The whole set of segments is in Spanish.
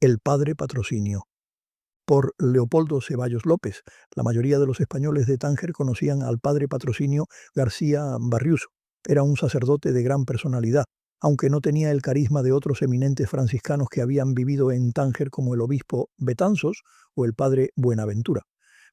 El padre Patrocinio, por Leopoldo Ceballos López. La mayoría de los españoles de Tánger conocían al padre Patrocinio García Barriuso. Era un sacerdote de gran personalidad, aunque no tenía el carisma de otros eminentes franciscanos que habían vivido en Tánger como el obispo Betanzos o el padre Buenaventura.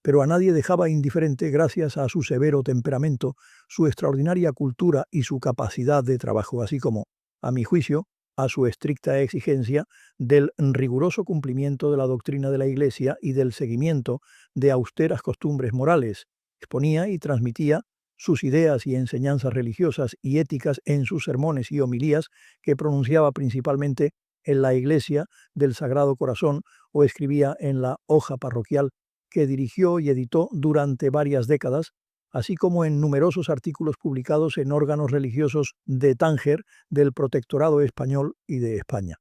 Pero a nadie dejaba indiferente gracias a su severo temperamento, su extraordinaria cultura y su capacidad de trabajo, así como, a mi juicio, a su estricta exigencia del riguroso cumplimiento de la doctrina de la Iglesia y del seguimiento de austeras costumbres morales. Exponía y transmitía sus ideas y enseñanzas religiosas y éticas en sus sermones y homilías que pronunciaba principalmente en la Iglesia del Sagrado Corazón o escribía en la hoja parroquial que dirigió y editó durante varias décadas, así como en numerosos artículos publicados en órganos religiosos de Tánger, del Protectorado Español y de España.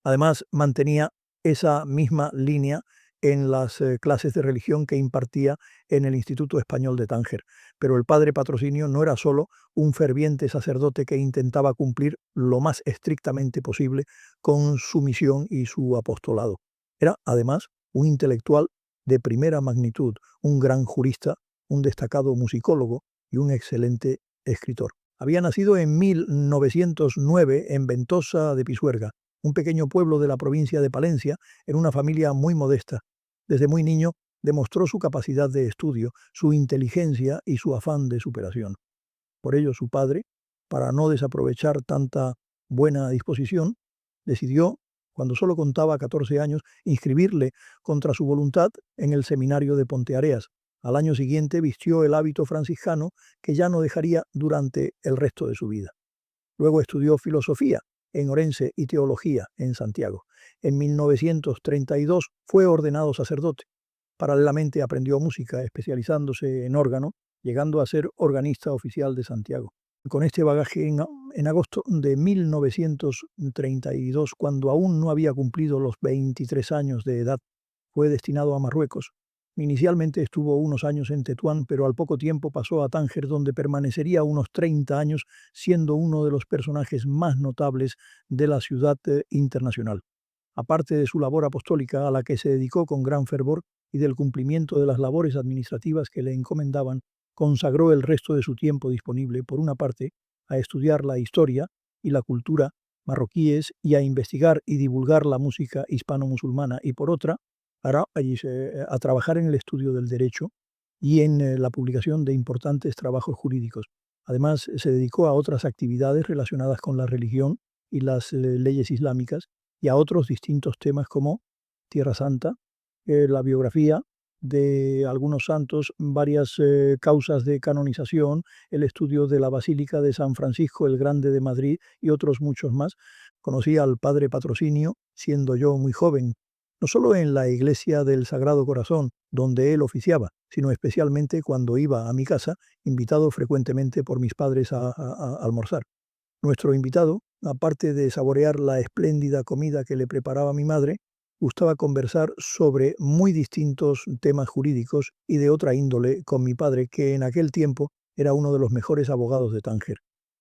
Además, mantenía esa misma línea en las clases de religión que impartía en el Instituto Español de Tánger. Pero el padre Patrocinio no era solo un ferviente sacerdote que intentaba cumplir lo más estrictamente posible con su misión y su apostolado. Era, además, un intelectual de primera magnitud, un gran jurista, un destacado musicólogo y un excelente escritor. Había nacido en 1909 en Ventosa de Pisuerga, un pequeño pueblo de la provincia de Palencia, en una familia muy modesta. Desde muy niño demostró su capacidad de estudio, su inteligencia y su afán de superación. Por ello su padre, para no desaprovechar tanta buena disposición, decidió, cuando solo contaba 14 años, inscribirle contra su voluntad en el seminario de Ponteareas. Al año siguiente vistió el hábito franciscano que ya no dejaría durante el resto de su vida. Luego estudió filosofía en Orense y teología en Santiago. En 1932 fue ordenado sacerdote. Paralelamente aprendió música, especializándose en órgano, llegando a ser organista oficial de Santiago. Con este bagaje, en agosto de 1932, cuando aún no había cumplido los 23 años de edad, fue destinado a Marruecos. Inicialmente estuvo unos años en Tetuán, pero al poco tiempo pasó a Tánger, donde permanecería unos 30 años, siendo uno de los personajes más notables de la ciudad internacional. Aparte de su labor apostólica, a la que se dedicó con gran fervor, y del cumplimiento de las labores administrativas que le encomendaban, consagró el resto de su tiempo disponible, por una parte, a estudiar la historia y la cultura marroquíes y a investigar y divulgar la música hispano-musulmana, y por otra, a trabajar en el estudio del derecho y en la publicación de importantes trabajos jurídicos. Además, se dedicó a otras actividades relacionadas con la religión y las leyes islámicas y a otros distintos temas como Tierra Santa, la biografía de algunos santos, varias causas de canonización, el estudio de la Basílica de San Francisco el Grande de Madrid y otros muchos más. Conocí al padre Patrocinio siendo yo muy joven, no solo en la iglesia del Sagrado Corazón, donde él oficiaba, sino especialmente cuando iba a mi casa, invitado frecuentemente por mis padres a almorzar. Nuestro invitado, aparte de saborear la espléndida comida que le preparaba mi madre, gustaba conversar sobre muy distintos temas jurídicos y de otra índole con mi padre, que en aquel tiempo era uno de los mejores abogados de Tánger.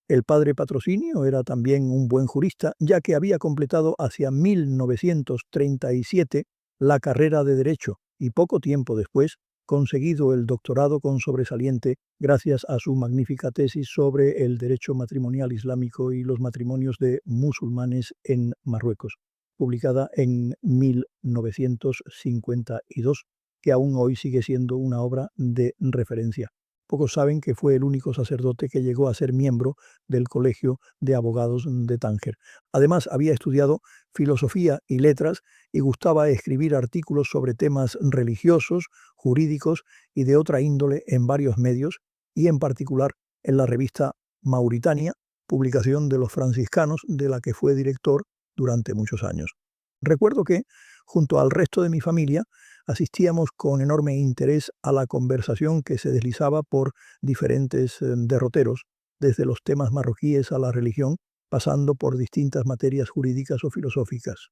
El padre Patrocinio era también un buen jurista, ya que había completado hacia 1937 la carrera de Derecho y poco tiempo después conseguido el doctorado con sobresaliente gracias a su magnífica tesis sobre el derecho matrimonial islámico y los matrimonios de musulmanes en Marruecos, publicada en 1952, que aún hoy sigue siendo una obra de referencia. Pocos saben que fue el único sacerdote que llegó a ser miembro del Colegio de Abogados de Tánger. Además, había estudiado filosofía y letras y gustaba escribir artículos sobre temas religiosos, jurídicos y de otra índole en varios medios, y en particular en la revista Mauritania, publicación de los franciscanos, de la que fue director durante muchos años. Recuerdo que, junto al resto de mi familia, asistíamos con enorme interés a la conversación que se deslizaba por diferentes derroteros, desde los temas marroquíes a la religión, pasando por distintas materias jurídicas o filosóficas.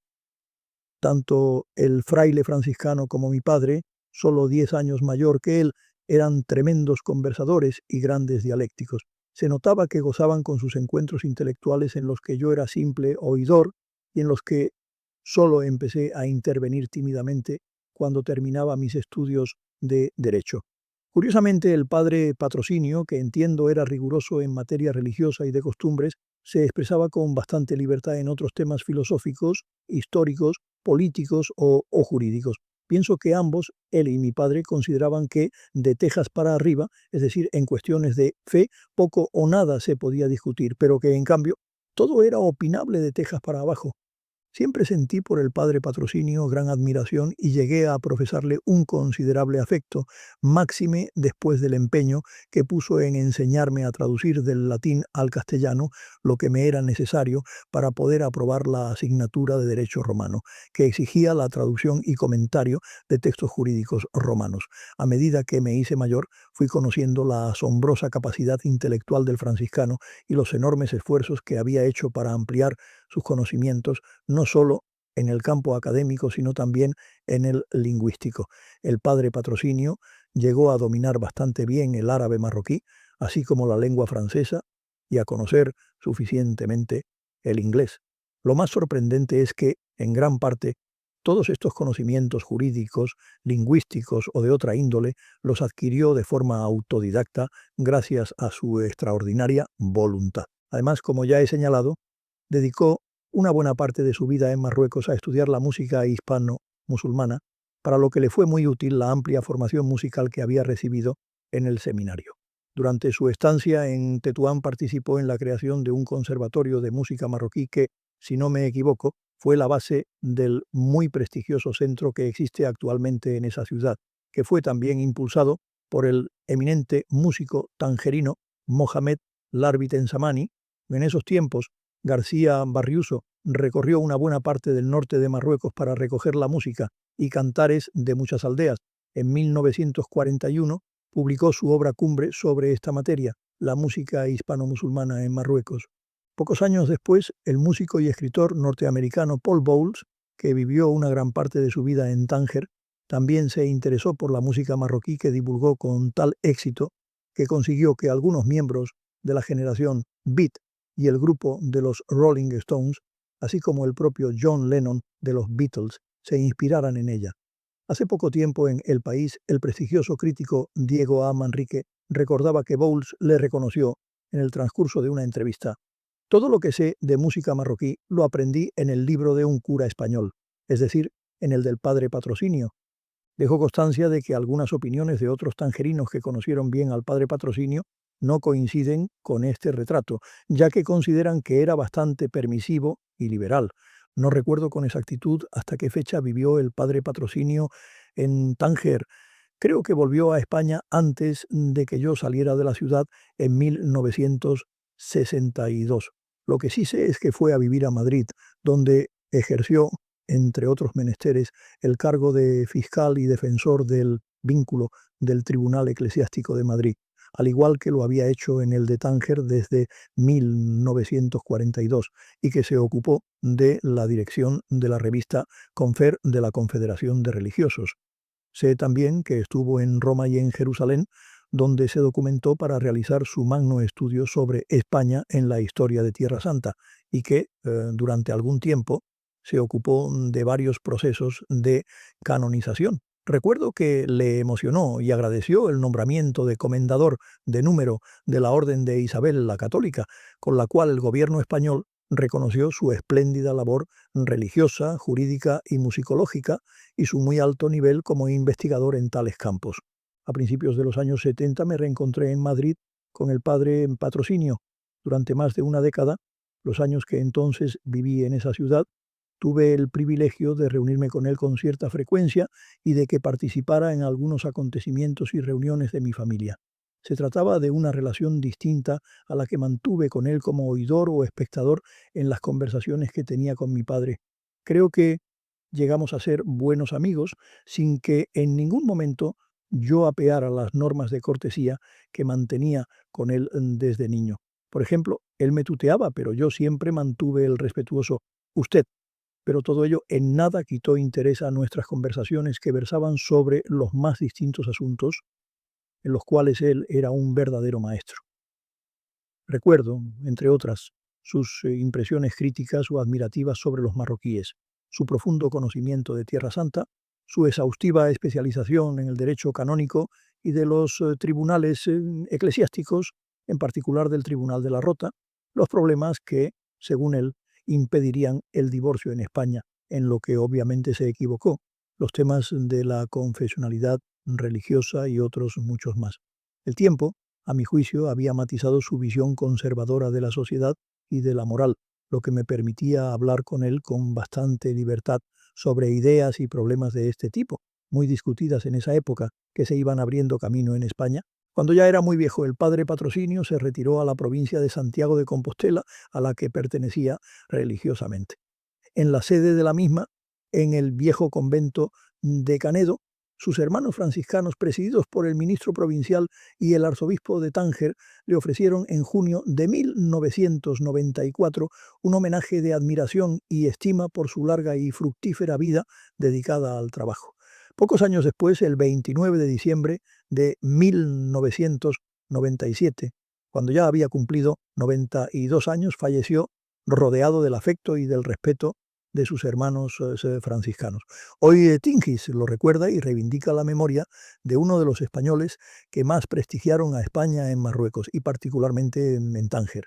Tanto el fraile franciscano como mi padre, solo 10 años mayor que él, eran tremendos conversadores y grandes dialécticos. Se notaba que gozaban con sus encuentros intelectuales en los que yo era simple oidor y en los que Solo empecé a intervenir tímidamente cuando terminaba mis estudios de Derecho. Curiosamente, el padre Patrocinio, que entiendo era riguroso en materia religiosa y de costumbres, se expresaba con bastante libertad en otros temas filosóficos, históricos, políticos o jurídicos. Pienso que ambos, él y mi padre, consideraban que de tejas para arriba, es decir, en cuestiones de fe, poco o nada se podía discutir, pero que en cambio todo era opinable de tejas para abajo. Siempre sentí por el padre Patrocinio gran admiración y llegué a profesarle un considerable afecto, máxime después del empeño que puso en enseñarme a traducir del latín al castellano lo que me era necesario para poder aprobar la asignatura de Derecho Romano, que exigía la traducción y comentario de textos jurídicos romanos. A medida que me hice mayor, fui conociendo la asombrosa capacidad intelectual del franciscano y los enormes esfuerzos que había hecho para ampliar sus conocimientos no solo en el campo académico, sino también en el lingüístico. El padre Patrocinio llegó a dominar bastante bien el árabe marroquí, así como la lengua francesa, y a conocer suficientemente el inglés. Lo más sorprendente es que, en gran parte, todos estos conocimientos jurídicos, lingüísticos o de otra índole los adquirió de forma autodidacta gracias a su extraordinaria voluntad. Además, como ya he señalado, dedicó una buena parte de su vida en Marruecos a estudiar la música hispano-musulmana, para lo que le fue muy útil la amplia formación musical que había recibido en el seminario. Durante su estancia en Tetuán participó en la creación de un conservatorio de música marroquí que, si no me equivoco, fue la base del muy prestigioso centro que existe actualmente en esa ciudad, que fue también impulsado por el eminente músico tangerino Mohamed Larbit Ensamani. En esos tiempos, García Barriuso recorrió una buena parte del norte de Marruecos para recoger la música y cantares de muchas aldeas. En 1941 publicó su obra cumbre sobre esta materia, la música hispano-musulmana en Marruecos. Pocos años después, el músico y escritor norteamericano Paul Bowles, que vivió una gran parte de su vida en Tánger, también se interesó por la música marroquí que divulgó con tal éxito que consiguió que algunos miembros de la generación Beat y el grupo de los Rolling Stones, así como el propio John Lennon de los Beatles, se inspiraran en ella. Hace poco tiempo en El País, el prestigioso crítico Diego A. Manrique recordaba que Bowles le reconoció en el transcurso de una entrevista: todo lo que sé de música marroquí lo aprendí en el libro de un cura español, es decir, en el del padre Patrocinio. Dejó constancia de que algunas opiniones de otros tangerinos que conocieron bien al padre Patrocinio no coinciden con este retrato, ya que consideran que era bastante permisivo y liberal. No recuerdo con exactitud hasta qué fecha vivió el padre Patrocinio en Tánger. Creo que volvió a España antes de que yo saliera de la ciudad en 1962. Lo que sí sé es que fue a vivir a Madrid, donde ejerció, entre otros menesteres, el cargo de fiscal y defensor del vínculo del Tribunal Eclesiástico de Madrid, al igual que lo había hecho en el de Tánger desde 1942, y que se ocupó de la dirección de la revista Confer de la Confederación de Religiosos. Sé también que estuvo en Roma y en Jerusalén, donde se documentó para realizar su magno estudio sobre España en la historia de Tierra Santa, y que durante algún tiempo se ocupó de varios procesos de canonización. Recuerdo que le emocionó y agradeció el nombramiento de comendador de número de la Orden de Isabel la Católica, con la cual el gobierno español reconoció su espléndida labor religiosa, jurídica y musicológica, y su muy alto nivel como investigador en tales campos. A principios de los años 70 me reencontré en Madrid con el padre Patrocinio. Durante más de una década, los años que entonces viví en esa ciudad, tuve el privilegio de reunirme con él con cierta frecuencia y de que participara en algunos acontecimientos y reuniones de mi familia. Se trataba de una relación distinta a la que mantuve con él como oidor o espectador en las conversaciones que tenía con mi padre. Creo que llegamos a ser buenos amigos sin que en ningún momento yo apeara las normas de cortesía que mantenía con él desde niño. Por ejemplo, él me tuteaba, pero yo siempre mantuve el respetuoso usted, pero todo ello en nada quitó interés a nuestras conversaciones, que versaban sobre los más distintos asuntos en los cuales él era un verdadero maestro. Recuerdo, entre otras, sus impresiones críticas o admirativas sobre los marroquíes. su profundo conocimiento de Tierra Santa, su exhaustiva especialización en el derecho canónico y de los tribunales eclesiásticos, en particular del Tribunal de la Rota, los problemas que, según él, impedirían el divorcio en España, en lo que obviamente se equivocó, los temas de la confesionalidad religiosa y otros muchos más. El tiempo, a mi juicio, había matizado su visión conservadora de la sociedad y de la moral, lo que me permitía hablar con él con bastante libertad sobre ideas y problemas de este tipo, muy discutidas en esa época, que se iban abriendo camino en España. Cuando ya era muy viejo, el padre Patrocinio se retiró a la provincia de Santiago de Compostela, a la que pertenecía religiosamente. En la sede de la misma, en el viejo convento de Canedo, sus hermanos franciscanos, presididos por el ministro provincial y el arzobispo de Tánger, le ofrecieron en junio de 1994 un homenaje de admiración y estima por su larga y fructífera vida dedicada al trabajo. Pocos años después, el 29 de diciembre de 1997, cuando ya había cumplido 92 años, falleció rodeado del afecto y del respeto de sus hermanos franciscanos. Hoy Tingis lo recuerda y reivindica la memoria de uno de los españoles que más prestigiaron a España en Marruecos y particularmente en Tánger.